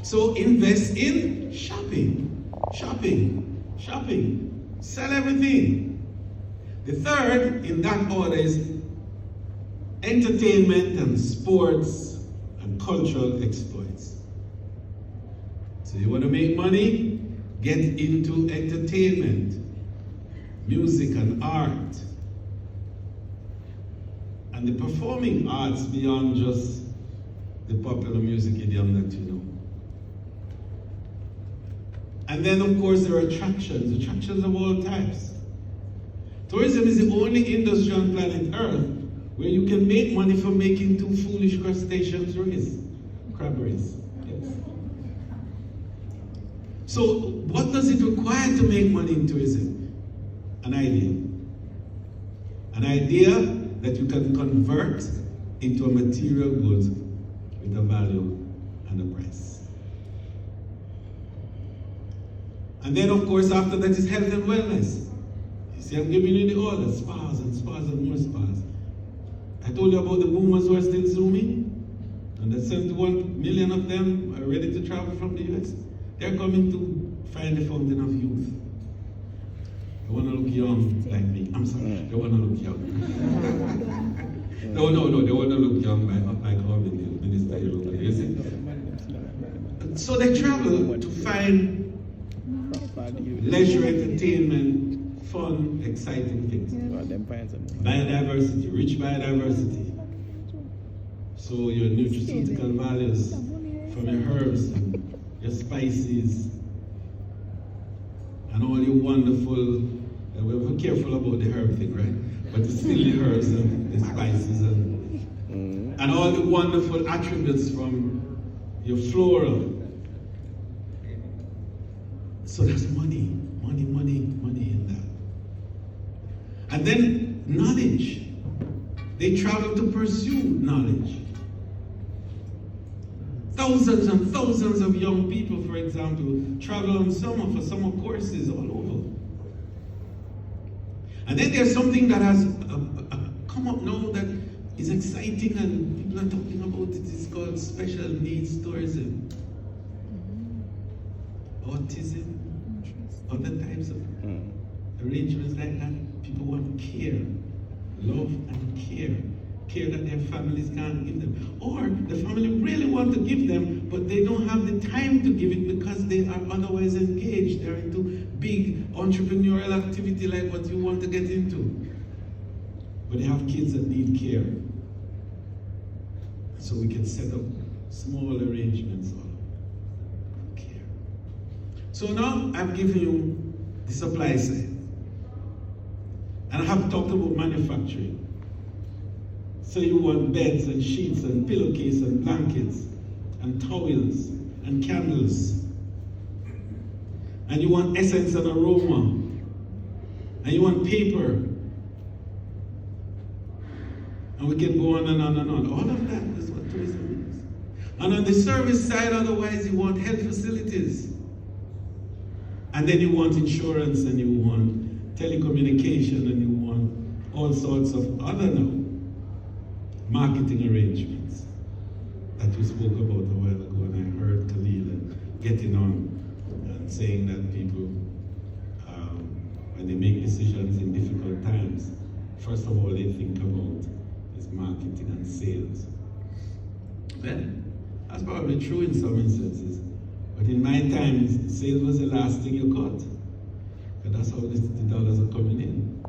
So invest in shopping, shopping, shopping. Sell everything. The third in that order is entertainment and sports and cultural exploits. So you want to make money? Get into entertainment, music and art, and the performing arts beyond just the popular music idiom that you know. And then of course there are attractions of all types. Tourism is the only industry on planet Earth where you can make money from making two foolish crustaceans crab race. Yes. So what does it require to make money in tourism? An idea. An idea that you can convert into a material good with a value and a price. And then of course after that is health and wellness. You see, I'm giving you the order, spas and more spas. I told you about the boomers who are still zooming, and that 71 million of them are ready to travel from the US. They're coming to find the fountain of youth. They want to look young like me. I'm sorry, they want to look young. No, they want to look young like our minister here, you see? So they travel to find leisure, entertainment, fun, exciting things. Biodiversity, rich biodiversity. So your nutraceutical values from your herbs and your spices and all your wonderful, we're careful about the herb thing, right? But it's still the herbs and the spices and all the wonderful attributes from your flora. So that's money in that. And then knowledge. They travel to pursue knowledge. Thousands and thousands of young people, for example, travel on summer for summer courses all over. And then there's something that has come up now that is exciting and people are talking about it. It's called special needs tourism. Autism, other types of arrangements like that. People want care, love and care that their families can't give them. Or the family really want to give them, but they don't have the time to give it because they are otherwise engaged. They're into big entrepreneurial activity like what you want to get into. But they have kids that need care. So we can set up small arrangements of care. So now I've given you the supply side. And I have talked about manufacturing. So you want beds and sheets and pillowcases and blankets and towels and candles. And you want essence and aroma. And you want paper. And we can go on and on and on. All of that is what tourism is. And on the service side, otherwise, you want health facilities. And then you want insurance, and you want telecommunication, and you want all sorts of other marketing arrangements that we spoke about a while ago, and I heard Khalil getting on and saying that people, when they make decisions in difficult times, first of all they think about is marketing and sales. Well, that's probably true in some instances, but in my time, sales was the last thing you got, because that's how the dollars are coming in.